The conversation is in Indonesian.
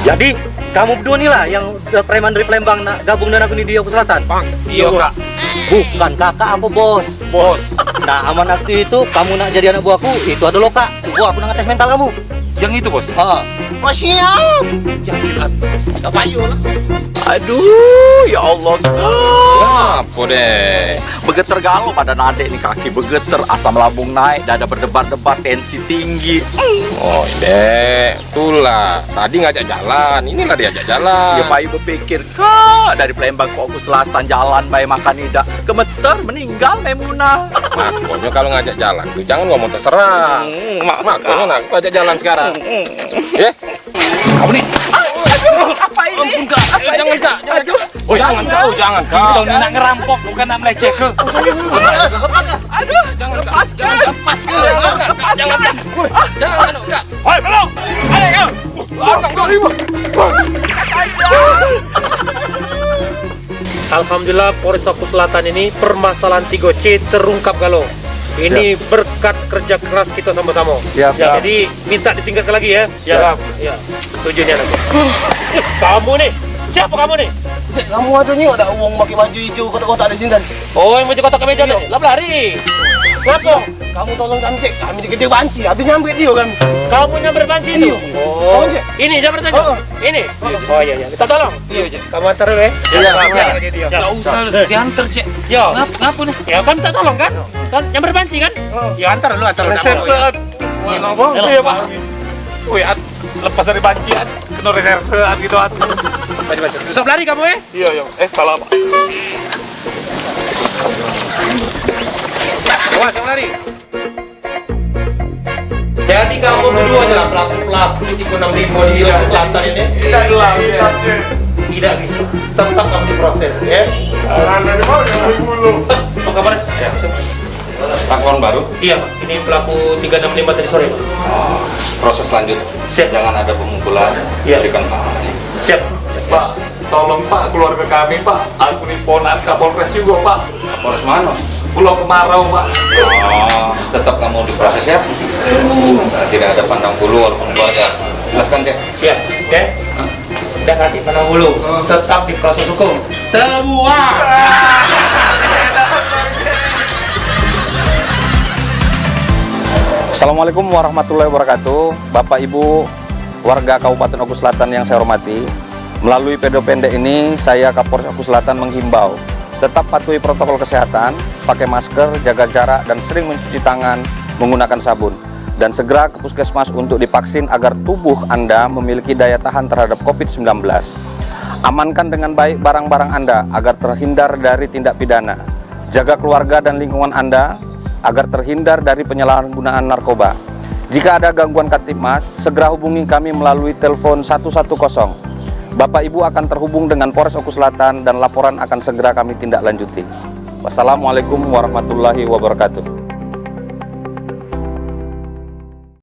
Jadi kamu berdua nih lah yang preman dari Palembang gabung dengan aku nih di Oku Selatan. Iya kak. Bukan kakak apa bos? Bos. Nah aman waktu itu kamu nak jadi anak buahku itu ada lo kak. Coba aku nak ngetes mental kamu. Yang itu bos. Siap. Yang kita. Gak payu lah. Aduh, ya Allah kak. Apa deh? Begeter galau badan adek nih, kaki begeter, asam lambung naik, dada berdebar-debar, tensi tinggi. Oh dek, itulah. Tadi ngajak jalan, inilah diajak jalan. Ya payu berpikir, kak dari Palembang ke Oku Selatan jalan bayi makan ida, gemeter meninggal Memunah. Makanya kalau ngajak jalan tuh jangan ngomong terserah. Makanya aku ajak jalan sekarang. Ya? Kamu nih. Apa ini? Apa jangan kak, jangan kak. Oh jangan kak, jangan kak. Kita ini nak ngerampok bukan nak meleceh ke. Aduh, Jangan kak. lepaskan. Lepaskan. Jangan kak. Jangan kak. Hei, belum. Ada kau. Larang kau. Alhamdulillah Polres Oku Selatan ini permasalahan 3C terungkap galau. Ini berkat kerja keras kita sama-sama. Siap, Ya, jadi minta ditingkatkan lagi ya. Ya. Tujuannya nanti. Kamu nih, siapa kamu nih? Cek, kamu ada ni ada uang pakai baju hijau kotak-kotak di sini dan Oh, yang baju kotak kemeja nih. Lah lari. Ngapa? kamu tolong kami cek, kami dikejar banci, habis nyampe dia kan. Kamu nyamber banci itu? Iya. Oh, Kamu, Cek. ini nyamber banci. Ini? Oh iya, kita tolong. Iya, Cek. Kamu antar dulu ya. Iya. Enggak usah diantar, Cek. Yo. Ngapa nih? Ya kan kita tolong kan? Kan nyamber banci kan? Ya antar dulu, antar dulu. Reserse. Ngapa? Iya pak. Wih, lepas dari bancian, kena reserse gitu at. Baca. Susah lari kamu ya? Iya, iya. Salah pak. Awas, jangan lari. Jadi kamu berdua adalah pelaku-pelaku di Gunung Limau di Oku Selatan ini? Tidak bisa. Tetap kamu diproses ya. Apa kabar? Ya. Laporan baru. Iya Pak, ini pelaku 365 tadi sore Pak. Proses lanjut. Siap. Jangan ada pemukulan. Iya. Berikan maaf. Siap. Pak, tolong Pak keluarga kami Pak. Aku nih ponan Kapolres juga Pak. Polres mana? Pulau Kemarau Pak. Oh, tetap kamu diproses ya. Tidak ada pandang bulu walaupun keluarga. Jelaskan cek. Siap. Oke. Dan nanti pandang bulu. Tetap diproses hukum. Terbuang. Assalamualaikum warahmatullahi wabarakatuh. Bapak Ibu warga Kabupaten Oku Selatan yang saya hormati, melalui video pendek ini saya Kapolres Oku Selatan menghimbau tetap patuhi protokol kesehatan, pakai masker, jaga jarak dan sering mencuci tangan menggunakan sabun, dan segera ke puskesmas untuk divaksin agar tubuh Anda memiliki daya tahan terhadap COVID-19. Amankan dengan baik barang-barang Anda agar terhindar dari tindak pidana. Jaga keluarga dan lingkungan Anda agar terhindar dari penyalahgunaan narkoba. Jika ada gangguan Kamtibmas, segera hubungi kami melalui telepon 110. Bapak Ibu akan terhubung dengan Polres Oku Selatan dan laporan akan segera kami tindak lanjuti. Wassalamualaikum warahmatullahi wabarakatuh.